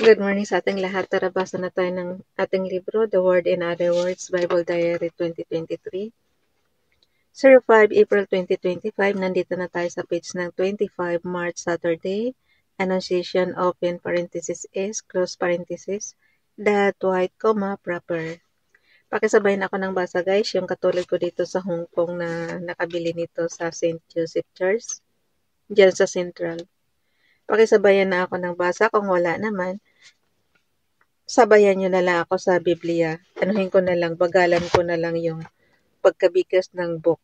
Good morning sa ating lahat. Tara, basa na tayo ng ating libro, The Word in Other Words, Bible Diary 2023. 05 April 2025, nandito na tayo sa page ng 25, March Saturday. Annunciation, open parenthesis is, close parenthesis, that white, comma, proper. Pakisabayin ako ng basa guys, yung katulad ko dito sa Hong Kong na nakabili nito sa St. Joseph Church, dyan sa Central. Pakisabayan na ako ng basa, kung wala naman, sabayan nyo na lang ako sa Biblia. Anuhin ko na lang, bagalan ko na lang yung pagkabigas ng book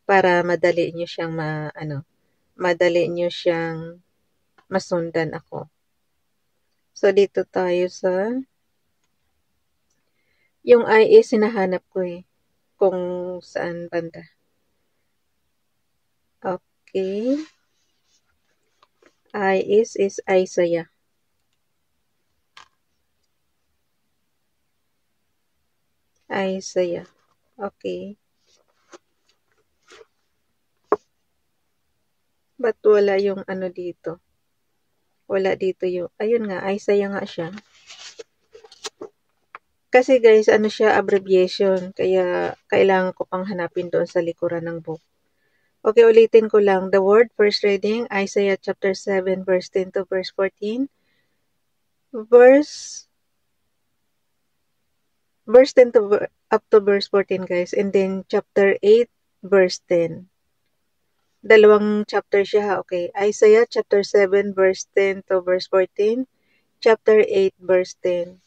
para madali nyo siyang madali nyo siyang masundan ako. So, dito tayo sa yung I is hinahanap ko kung saan banda. Okay. I is Isaiah. Isaiah. Okay. Ba't wala yung dito? Wala dito yung, ayun nga, Isaiah nga siya. Kasi guys, siya, abbreviation. Kaya, kailangan ko pang hanapin doon sa likuran ng book. Okay, ulitin ko lang. The word, first reading, Isaiah chapter 7, verse 10 to verse 14. Verse 10 to up to verse 14, guys. And then, chapter 8, verse 10. Dalawang chapter siya, okay. Isaiah chapter 7, verse 10 to verse 14. Chapter 8, verse 10.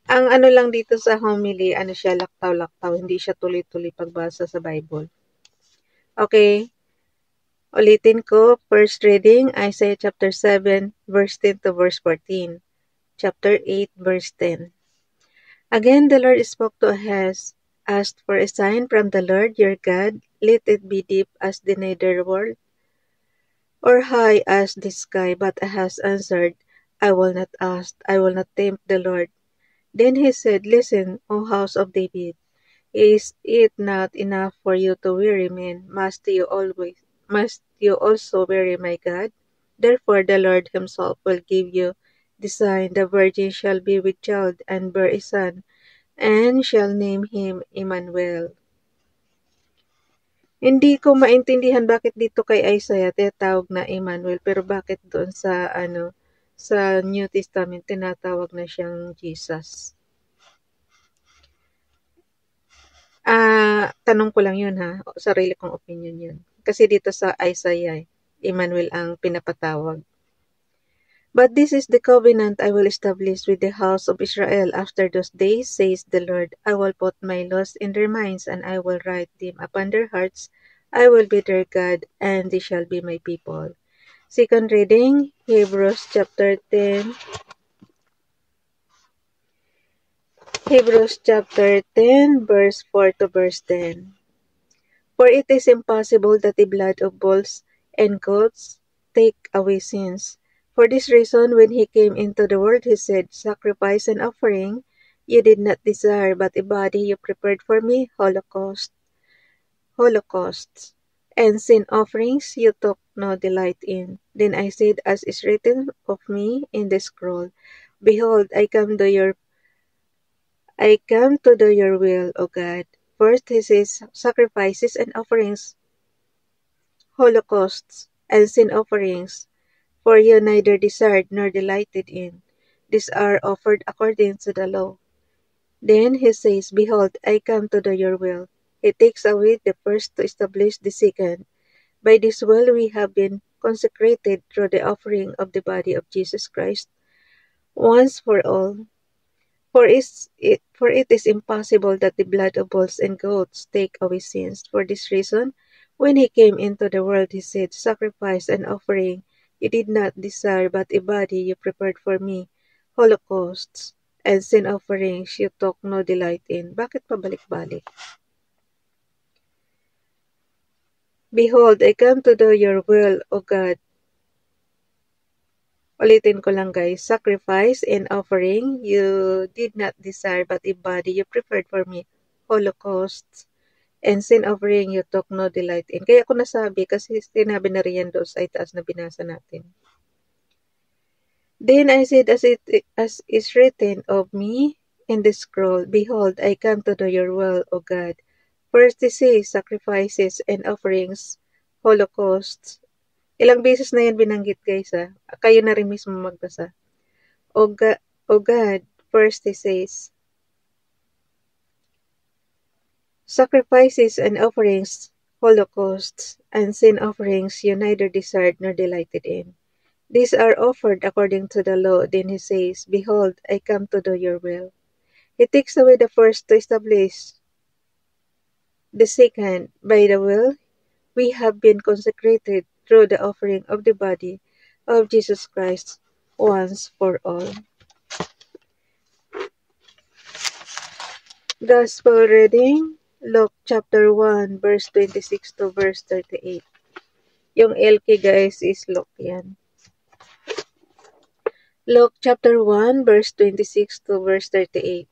Ang lang dito sa homily, siya, laktaw-laktaw. Hindi siya tuloy-tuloy pagbasa sa Bible. Okay. Ulitin ko, first reading, Isaiah chapter 7, verse 10 to verse 14. Chapter 8, verse 10. Again the Lord spoke to Ahaz, asked for a sign from the Lord your God, let it be deep as the nether world, or high as the sky. But Ahaz answered, I will not ask, I will not tempt the Lord. Then he said, Listen, O house of David, is it not enough for you to weary men? Must you also weary my God? Therefore the Lord himself will give you the sign, the virgin shall be with child and bear a son, and shall name him Emmanuel. Hindi ko maintindihan bakit dito kay Isaiah tinatawag na Emmanuel, pero bakit doon sa sa New Testament tinatawag na siyang Jesus. Tanong ko lang yun ha, sarili kong opinion yun. Kasi dito sa Isaiah, Emmanuel ang pinapatawag. But this is the covenant I will establish with the house of Israel after those days, says the Lord. I will put my laws in their minds, and I will write them upon their hearts. I will be their God, and they shall be my people. Second reading, Hebrews chapter 10. Hebrews chapter 10, verse 4 to verse 10. For it is impossible that the blood of bulls and goats take away sins. For this reason, when he came into the world, he said, Sacrifice and offering you did not desire, but a body you prepared for me, holocausts, and sin offerings you took no delight in. Then I said, as is written of me in the scroll, Behold, I come to do your will, O God. First, he says, sacrifices and offerings, holocausts, and sin offerings, for you neither desired nor delighted in. These are offered according to the law. Then he says, Behold, I come to do your will. He takes away the first to establish the second. By this will we have been consecrated through the offering of the body of Jesus Christ, once for all. For it is impossible that the blood of bulls and goats take away sins. For this reason, when he came into the world, he said, Sacrifice and offering you did not desire, but a body you prepared for me, holocausts and sin offerings you took no delight in. Bakit pabalik-balik? Behold, I come to do your will, O God. Ulitin ko lang guys, sacrifice and offering you did not desire, but a body you prepared for me, holocausts and sin offering you took no delight in. Kaya ako nasabi, kasi sinabi na rin yan doon sa itaas na binasa natin. Then I said, as is written of me in the scroll, Behold, I come to do your will, O God. First it says, sacrifices and offerings, holocausts. Ilang beses na yan binanggit guys ha. Kayo na rin mismo magbasa. O God, first he says, sacrifices and offerings, holocausts, and sin offerings you neither desired nor delighted in. These are offered according to the law. Then he says, Behold, I come to do your will. He takes away the first to establish the second. By the will, we have been consecrated through the offering of the body of Jesus Christ once for all. Gospel reading, Luke chapter 1, verse 26 to verse 38. Yung LK guys is Luke yan. Luke chapter 1, verse 26 to verse 38.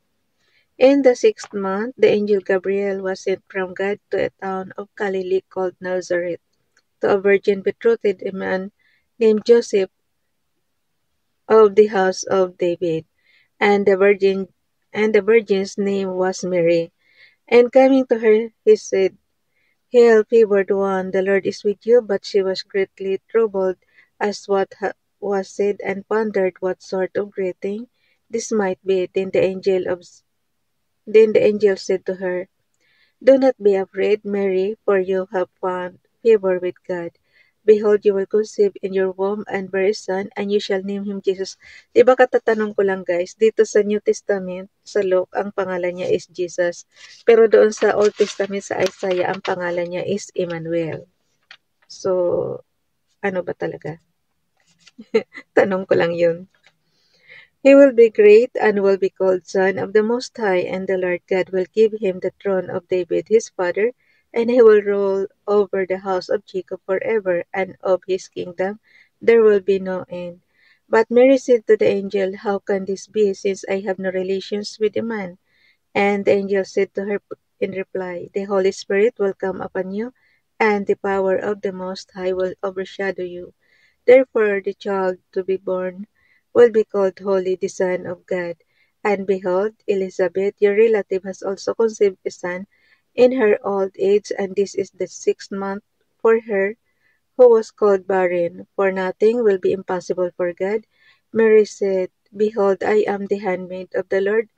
In the 6th month, the angel Gabriel was sent from God to a town of Galilee called Nazareth, to a virgin betrothed, a man named Joseph of the house of David, and the virgin's name was Mary. And coming to her, he said, Hail, favored one, the Lord is with you. But she was greatly troubled as what was said, and pondered what sort of greeting this might be. Then the angel said to her, Do not be afraid, Mary, for you have found favor with God. Behold, you will conceive in your womb and bear a son, and you shall name him Jesus. Diba katatanong ko lang guys, dito sa New Testament, sa Luke, ang pangalan niya is Jesus. Pero doon sa Old Testament, sa Isaiah, ang pangalan niya is Emmanuel. So, ano ba talaga? Tanong ko lang yun. He will be great and will be called Son of the Most High, and the Lord God will give him the throne of David his father, and he will rule over the house of Jacob forever, and of his kingdom there will be no end. But Mary said to the angel, How can this be, since I have no relations with a man? And the angel said to her in reply, The Holy Spirit will come upon you, and the power of the Most High will overshadow you. Therefore the child to be born will be called Holy, the Son of God. And behold, Elizabeth, your relative, has also conceived a son in her old age, and this is the 6th month for her who was called barren. For nothing will be impossible for God. Mary said, Behold, I am the handmaid of the Lord.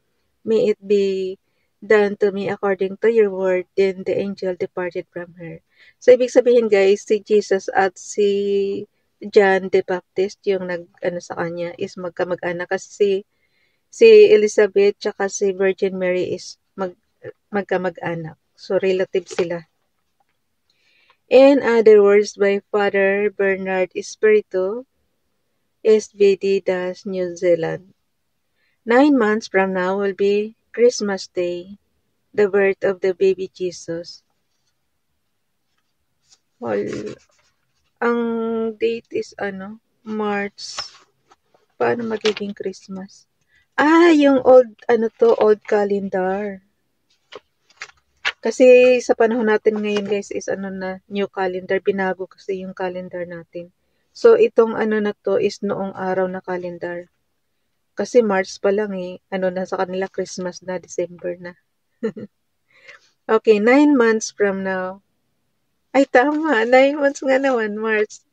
May it be done to me according to your word. Then the angel departed from her. So, ibig sabihin guys, si Jesus at si John the Baptist, yung nag-ano sa kanya, is magkamag-anak. Kasi si Elizabeth tsaka si Virgin Mary is magkamag-anak. So, relative sila. In other words, by Father Bernard Espiritu, SVD Das, New Zealand. 9 months from now will be Christmas Day, the birth of the baby Jesus. Well, ang date is March. Paano magiging Christmas? Yung old calendar. Kasi sa panahon natin ngayon guys is new calendar. Binago kasi yung calendar natin. So, itong na to is noong araw na calendar. Kasi March pa lang na sa kanila Christmas na, December na. Okay, 9 months from now. Ay, tama. 9 months nga naman, March.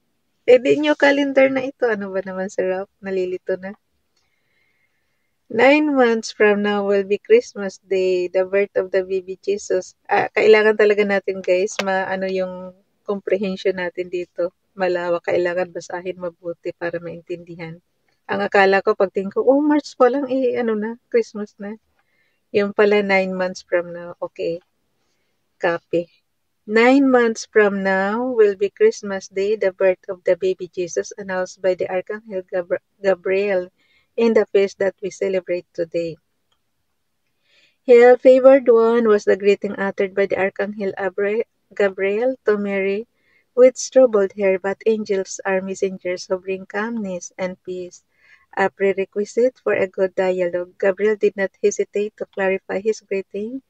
Di new calendar na ito. Ano ba naman, sarap? Nalilito na. 9 months from now will be Christmas Day, the birth of the baby Jesus. Kailangan talaga natin guys, yung comprehension natin dito. Malawak, kailangan basahin mabuti para maintindihan. Ang akala ko, pagtingin ko, March pa lang, Christmas na. Yung pala 9 months from now. Okay, copy. 9 months from now will be Christmas Day, the birth of the baby Jesus, announced by the Archangel Gabriel in the feast that we celebrate today. Hail, favored one, was the greeting uttered by the Archangel Gabriel to Mary with troubled hair, but angels are messengers who bring calmness and peace. A prerequisite for a good dialogue, Gabriel did not hesitate to clarify his greeting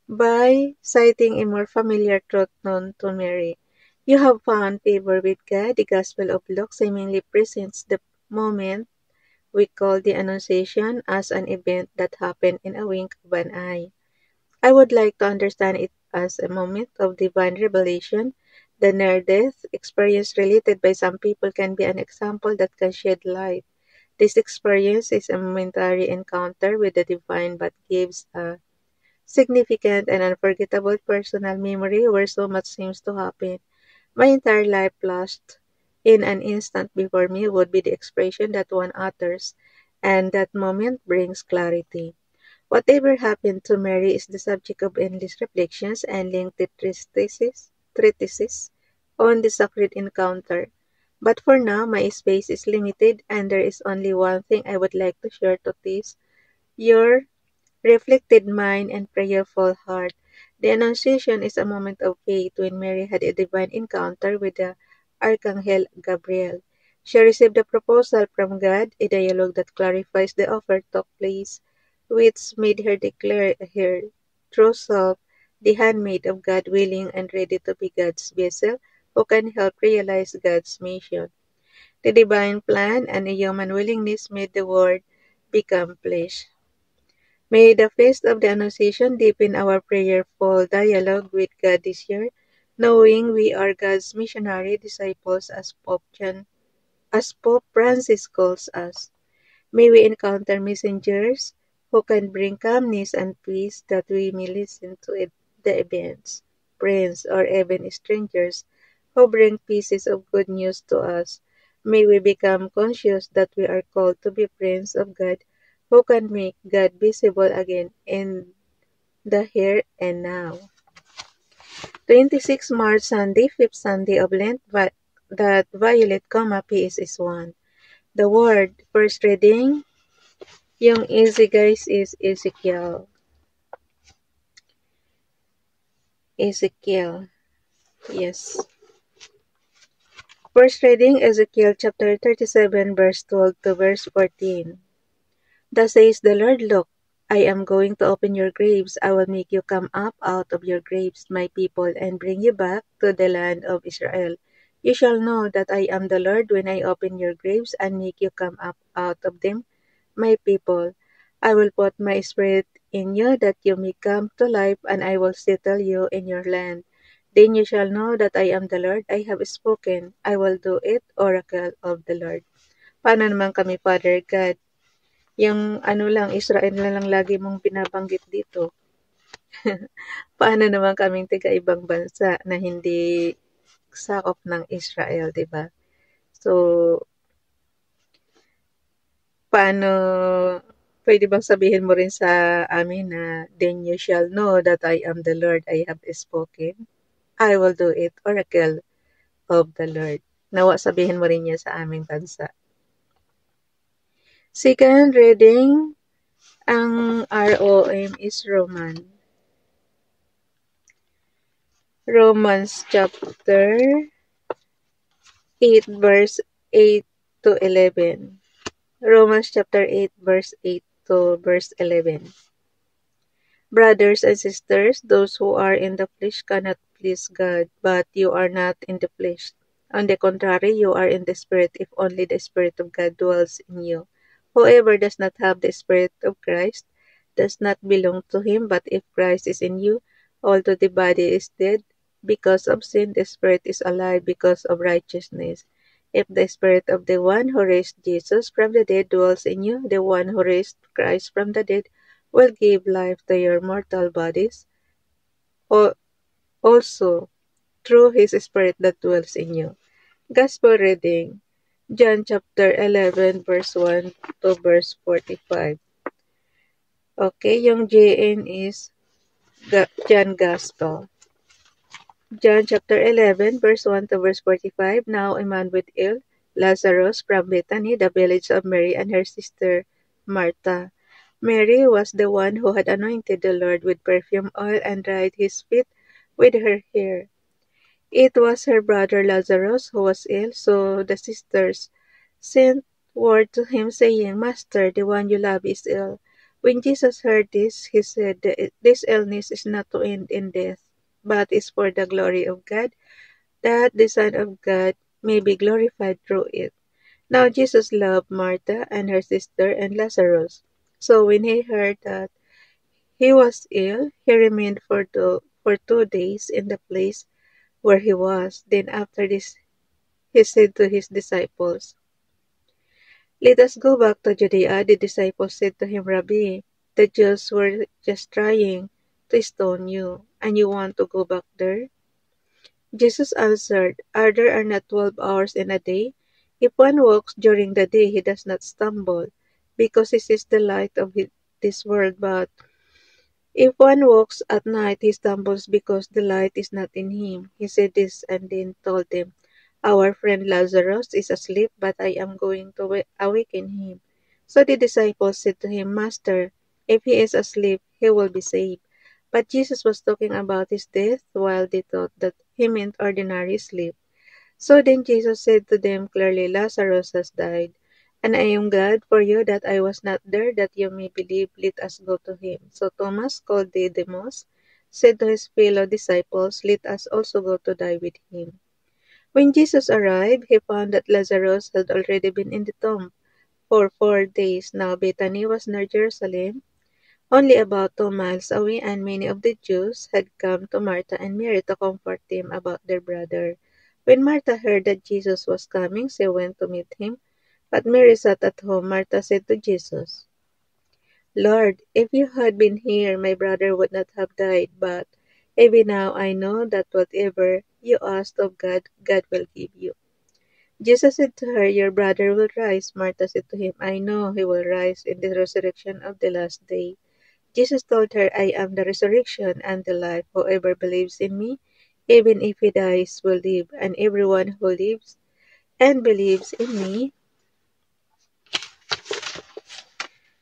by citing a more familiar truth known to Mary. You have found favor with God. The Gospel of Luke seemingly presents the moment we call the Annunciation as an event that happened in a wink of an eye. I would like to understand it as a moment of divine revelation. The near-death experience related by some people can be an example that can shed light. This experience is a momentary encounter with the divine but gives a significant and unforgettable personal memory where so much seems to happen. My entire life flashed in an instant before me would be the expression that one utters, and that moment brings clarity. Whatever happened to Mary is the subject of endless reflections and lengthy treatises on the sacred encounter. But for now, my space is limited, and there is only one thing I would like to share to this your reflected mind and prayerful heart. The Annunciation is a moment of faith when Mary had a divine encounter with the Archangel Gabriel. She received a proposal from God, a dialogue that clarifies the offer took place, which made her declare her true self, the handmaid of God, willing and ready to be God's vessel who can help realize God's mission. The divine plan and a human willingness made the word become flesh. May the feast of the Annunciation deepen our prayerful dialogue with God this year, knowing we are God's missionary disciples as Pope Francis calls us. May we encounter messengers who can bring calmness and peace that we may listen to the events, friends, or even strangers who bring pieces of good news to us. May we become conscious that we are called to be friends of God who can make God visible again in the here and now. 26 March Sunday, 5th Sunday of Lent, that Violet, P is one. The word, first reading, yung easy guys is Ezekiel. Ezekiel, yes. First reading, Ezekiel chapter 37, verse 12 to verse 14. Thus says the Lord, look, I am going to open your graves. I will make you come up out of your graves, my people, and bring you back to the land of Israel. You shall know that I am the Lord when I open your graves and make you come up out of them, my people. I will put my spirit in you that you may come to life, and I will settle you in your land. Then you shall know that I am the Lord. I have spoken. I will do it, oracle of the Lord. Paano naman kami, Father God? Yung lang, Israel na lang lagi mong binabanggit dito. Paano naman kaming tiga-ibang bansa na hindi sakop ng Israel, di ba? So, paano, pwede bang sabihin mo rin sa amin na, then you shall know that I am the Lord, I have spoken. I will do it, oracle of the Lord. Nawa sabihin mo rin niya sa aming bansa. Second reading, ang ROM is Romans chapter 8 verse 8 to 11. Romans chapter 8 verse 8 to verse 11. Brothers and sisters, those who are in the flesh cannot please God, but you are not in the flesh. On the contrary, you are in the Spirit, if only the Spirit of God dwells in you. Whoever does not have the Spirit of Christ does not belong to him, but if Christ is in you, although the body is dead because of sin, the Spirit is alive because of righteousness. If the Spirit of the one who raised Jesus from the dead dwells in you, the one who raised Christ from the dead will give life to your mortal bodies, also through His Spirit that dwells in you. Gospel reading, John chapter 11 verse 1 to verse 45. Okay, yung JN is John Gospel. John chapter 11 verse 1 to verse 45. Now a man with ill, Lazarus from Bethany, the village of Mary and her sister Martha. Mary was the one who had anointed the Lord with perfume oil and dried his feet with her hair. It was her brother Lazarus who was ill, so the sisters sent word to him saying, Master, the one you love is ill. When Jesus heard this, he said, this illness is not to end in death, but is for the glory of God, that the Son of God may be glorified through it. Now Jesus loved Martha and her sister and Lazarus. So when he heard that he was ill, he remained for 2 days in the place where he was. Then after this, he said to his disciples, "Let us go back to Judea." The disciples said to him, "Rabbi, the Jews were just trying to stone you, and you want to go back there?" Jesus answered, "Are there not 12 hours in a day? If one walks during the day, he does not stumble, because he sees the light of this world. But if one walks at night, he stumbles because the light is not in him." He said this and then told them, "Our friend Lazarus is asleep, but I am going to awaken him." So the disciples said to him, "Master, if he is asleep, he will be saved." But Jesus was talking about his death, while they thought that he meant ordinary sleep. So then Jesus said to them clearly, "Lazarus has died, and I am glad for you that I was not there, that you may believe. Let us go to him." So Thomas, called Didymus, said to his fellow disciples, "Let us also go to die with him." When Jesus arrived, he found that Lazarus had already been in the tomb for 4 days. Now Bethany was near Jerusalem, only about 2 miles away, and many of the Jews had come to Martha and Mary to comfort them about their brother. When Martha heard that Jesus was coming, she went to meet him, but Mary sat at home. Martha said to Jesus, "Lord, if you had been here, my brother would not have died. But even now I know that whatever you ask of God, God will give you." Jesus said to her, "Your brother will rise." Martha said to him, "I know he will rise in the resurrection of the last day." Jesus told her, "I am the resurrection and the life. Whoever believes in me, even if he dies, will live. And everyone who lives and believes in me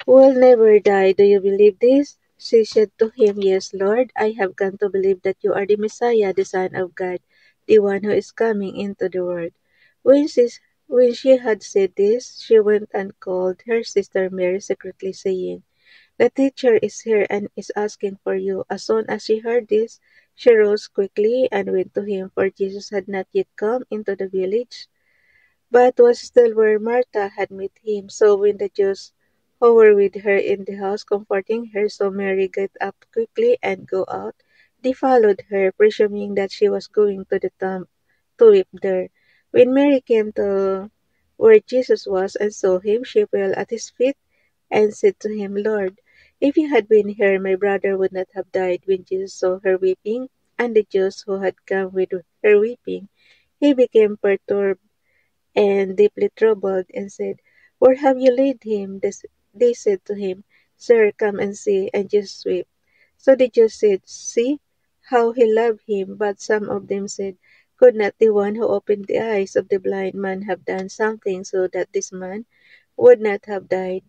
will never die. Do you believe this?" She said to him, "Yes, Lord. I have come to believe that you are the Messiah, the Son of God, the one who is coming into the world." When she, when she had said this, she went and called her sister Mary secretly, saying, "The teacher is here and is asking for you." As soon as she heard this, she rose quickly and went to him, for Jesus had not yet come into the village, but was still where Martha had met him. So when the Jews who were with her in the house comforting her saw Mary get up quickly and go out, they followed her, presuming that she was going to the tomb to weep there. When Mary came to where Jesus was and saw him, she fell at his feet and said to him, "Lord, if you had been here, my brother would not have died." When Jesus saw her weeping, and the Jews who had come with her weeping, he became perturbed and deeply troubled, and said, "Where have you laid him?" They said to him, "Sir, come and see." And Jesus wept. So the Jews said, "See how he loved him." But some of them said, "Could not the one who opened the eyes of the blind man have done something so that this man would not have died?"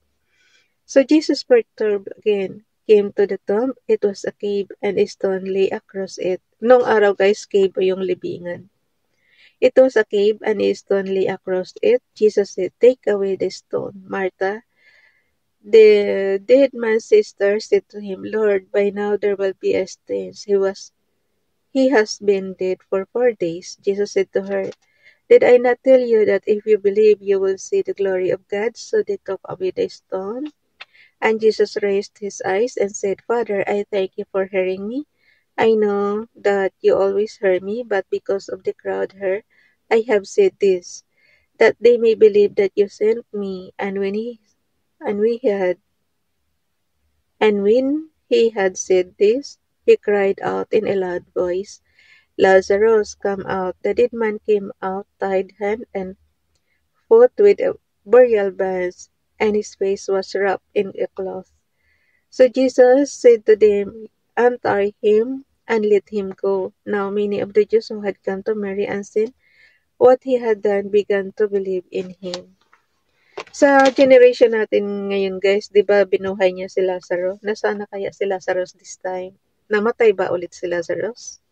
So Jesus, perturbed again, came to the tomb. It was a cave, and a stone lay across it. Nung araw guys, cave yung libingan. It was a cave, and a stone lay across it. Jesus said, "Take away the stone." Martha, the dead man's sister, said to him, "Lord, by now there will be a stench. He has been dead for 4 days." Jesus said to her, "Did I not tell you that if you believe, you will see the glory of God?" So they took away the stone. And Jesus raised his eyes and said, "Father, I thank you for hearing me. I know that you always hear me, but because of the crowd here, I have said this, that they may believe that you sent me." And we had when he had said this, he cried out in a loud voice, "Lazarus, come out." The dead man came out, tied hand and foot with a burial bands, and his face was wrapped in a cloth. So Jesus said to them, "Untie him and let him go." Now many of the Jews who had come to Mary and seen what he had done began to believe in him. Sa generation natin ngayon guys, di ba binuhay niya si Lazarus? Nasaan na kaya si Lazarus this time? Namatay ba ulit si Lazarus?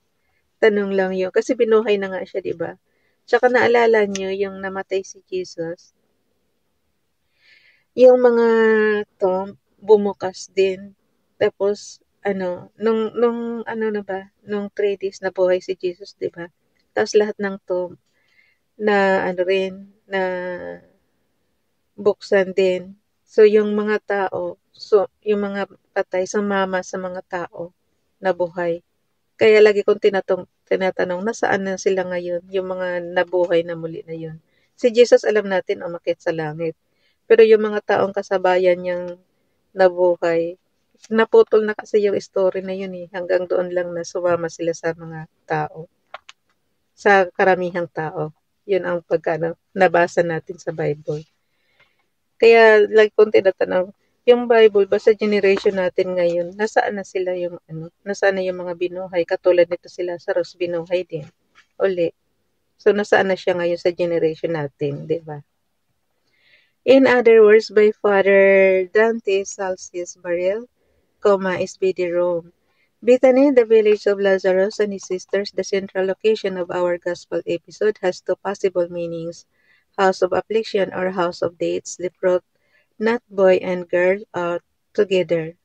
Tanong lang yun. Kasi binuhay na nga siya, di ba? Tsaka naalala niyo yung namatay si Jesus. Yung mga tomb, bumukas din. Tapos, nung 3 days na buhay si Jesus, di ba? Tapos lahat ng tomb na, na buksan din. So, yung mga tao, so, yung mga patay sumama sa mga tao na buhay. Kaya lagi kong tinatanong, nasaan na sila ngayon, yung mga nabuhay na muli na yun. Si Jesus alam natin umakyat sa langit. Pero yung mga taong kasabayan niyang nabuhay, naputol na kasi yung story na yun eh. Hanggang doon lang na sumama sila sa mga tao. Sa karamihang tao. Yun ang nabasa natin sa Bible. Kaya lagi kong tinatanong, yung Bible ba sa generation natin ngayon, nasaan na sila yung nasaan na yung mga binuhay? Katulad nito si Lazarus, binuhay din. Uli. So, nasaan na siya ngayon sa generation natin, di ba? In other words, by Father Dante Salsius Barrel, SBD Rome. Bethany, the village of Lazarus and his sisters, the central location of our gospel episode, has two possible meanings. House of affliction or house of dates, the fruit, not boy and girl, are together.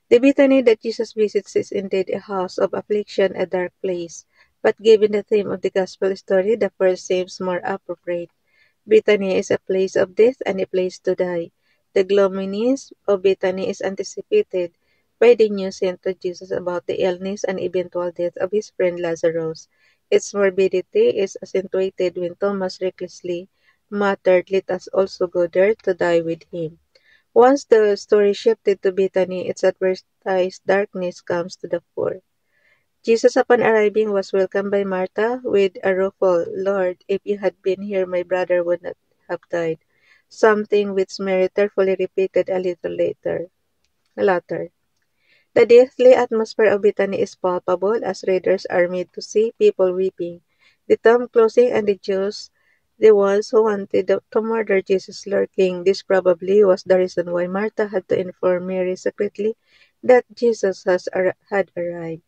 The Bethany that Jesus visits is indeed a house of affliction, a dark place. But given the theme of the gospel story, the first seems more appropriate. Bethany is a place of death and a place to die. The gloominess of Bethany is anticipated by the news sent to Jesus about the illness and eventual death of his friend Lazarus. Its morbidity is accentuated when Thomas recklessly muttered, "Let us also go there to die with him." Once the story shifted to Bethany, its advertised darkness comes to the fore. Jesus, upon arriving, was welcomed by Martha with a rueful, "Lord, if you had been here, my brother would not have died," something which Mary tearfully repeated a little later. The deathly atmosphere of Bethany is palpable, as readers are made to see people weeping, the tomb closing, and the Jews, the ones who wanted to murder Jesus, lurking. This probably was the reason why Martha had to inform Mary secretly that Jesus had arrived.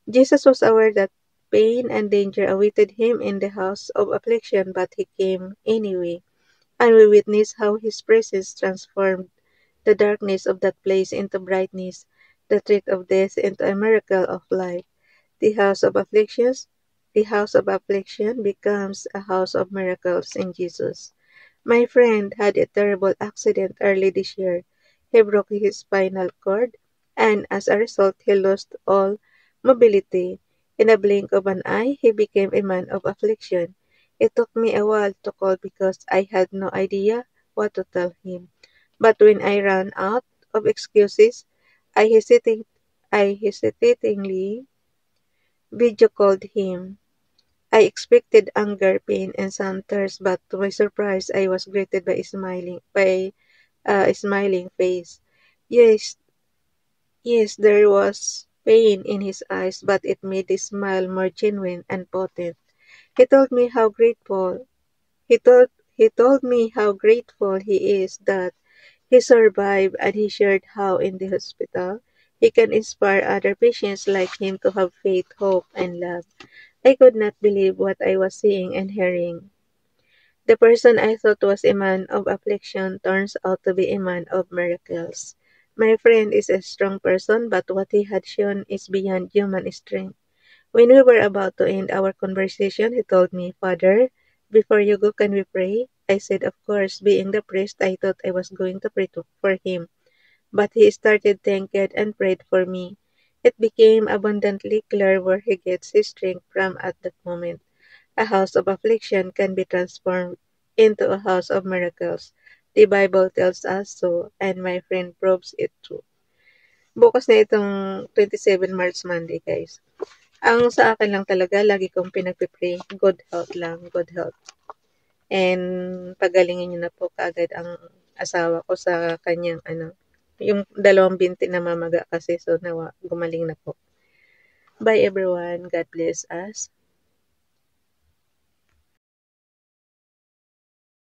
Jesus was aware that pain and danger awaited him in the house of affliction, but he came anyway, and we witness how his presence transformed the darkness of that place into brightness, the threat of death into a miracle of life. The house of afflictions, the house of affliction becomes a house of miracles in Jesus. My friend had a terrible accident early this year. He broke his spinal cord, and as a result, he lost all mobility. In a blink of an eye, he became a man of affliction. It took me a while to call because I had no idea what to tell him. But when I ran out of excuses, I hesitatingly video called him. I expected anger, pain, and some tears, but to my surprise, I was greeted by a smiling face. Yes, yes, there was pain in his eyes, but it made the smile more genuine and potent. He told me how grateful he told he told me how grateful he is that he survived, and he shared how in the hospital he can inspire other patients like him to have faith, hope, and love. I could not believe what I was seeing and hearing. The person I thought was a man of affliction turns out to be a man of miracles. My friend is a strong person, but what he had shown is beyond human strength. When we were about to end our conversation, he told me, "Father, before you go, can we pray?" I said, "Of course." Being the priest, I thought I was going to pray for him. But he started thank God and prayed for me. It became abundantly clear where he gets his strength from at that moment. A house of affliction can be transformed into a house of miracles. The Bible tells us so, and my friend proves it true. Bukas na itong 27 March Monday, guys. Ang sa akin lang talaga, lagi kong pinagpipray, good health lang, good health. And pagalingin niyo na po kaagad ang asawa ko sa kanyang yung dalawang binti na mamaga kasi, so nawa gumaling na po. Bye everyone. God bless us.